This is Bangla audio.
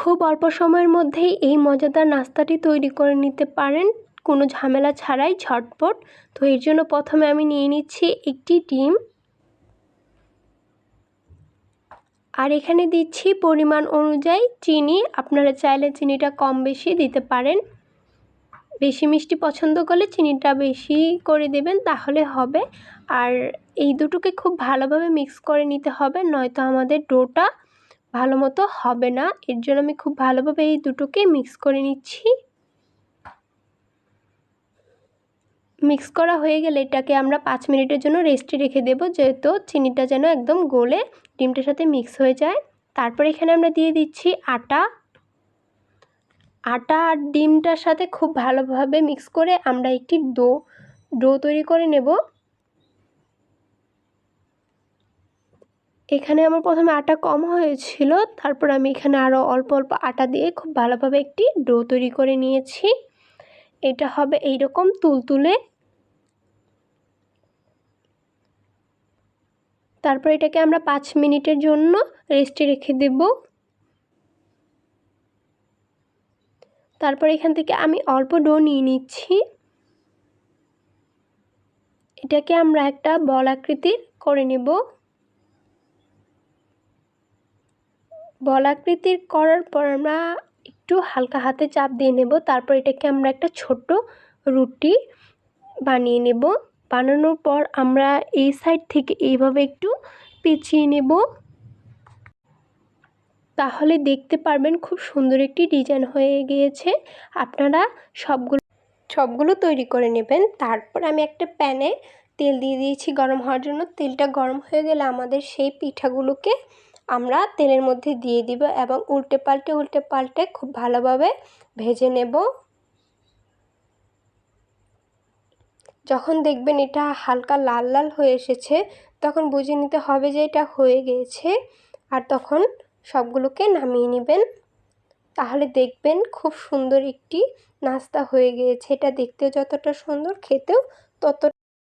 খুব অল্প সময়ের মধ্যেই এই মজাদার নাস্তাটি তৈরি করে নিতে পারেন কোনো ঝামেলা ছাড়াই ঝটপট। তো এর জন্য প্রথমে আমি নিয়ে নিচ্ছি একটি ডিম, আর এখানে দিচ্ছি পরিমাণ অনুযায়ী চিনি। আপনারা চাইলে চিনিটা কম বেশি দিতে পারেন, বেশি মিষ্টি পছন্দ করলে চিনিটা বেশি করে দেবেন তাহলে হবে। আর এই দুটোকে খুব ভালোভাবে মিক্স করে নিতে হবে, নয়তো আমাদের ডোটা ভালো মতো হবে না। এর জন্য আমি খুব ভালোভাবে এই দুটোকে মিক্স করে নিচ্ছি। মিক্স করা হয়ে গেলে এটাকে আমরা 5 মিনিটের জন্য রেস্টে রেখে দেব, যেহেতু চিনিটা যেন একদম গলে ডিমটার সাথে মিক্স হয়ে যায়। তারপর এখানে আমরা দিয়ে দিচ্ছি আটা আর ডিমটার সাথে খুব ভালোভাবে মিক্স করে আমরা একটি ডো তৈরি করে নেব। এখানে আমার প্রথমে আটা কম হয়েছিল, তারপর আমি এখানে আরও অল্প অল্প আটা দিয়ে খুব ভালোভাবে একটি ডো তৈরি করে নিয়েছি। এটা হবে এইরকম তুলতুলে। তারপর এটাকে আমরা 5 মিনিটের জন্য রেস্টে রেখে দেব। তারপর এখান থেকে আমি অল্প ডো নিয়ে নিচ্ছি, এটাকে আমরা একটা বল আকৃতির করে নেব। বল আকৃতির করার পর আমরা একটু হালকা হাতে চাপ দিয়ে নেব। তারপর এটাকে আমরা একটা ছোট্ট রুটি বানিয়ে নেব। বানানোর পর আমরা এই সাইড থেকে এইভাবে একটু পেঁচিয়ে নেব, তাহলে দেখতে পারবেন খুব সুন্দর একটি ডিজাইন হয়ে গিয়েছে। আপনারা সবগুলো তৈরি করে নেবেন। তারপর আমি একটা প্যানে তেল দিয়ে দিয়েছি গরম হওয়ার জন্য। তেলটা গরম হয়ে গেলে আমাদের সেই পিঠাগুলোকে আমরা তেলের মধ্যে দিয়ে দিব এবং উল্টে পাল্টে খুব ভালোভাবে ভেজে নেব। যখন দেখবেন এটা হালকা লাল লাল হয়ে এসেছে তখন বুঝে নিতে হবে যে এটা হয়ে গিয়েছে, আর তখন সবগুলোকে নামিয়ে নেবেন। তাহলে দেখবেন খুব সুন্দর একটি নাস্তা হয়ে গিয়েছে। এটা দেখতেও যতটা সুন্দর, খেতেও তত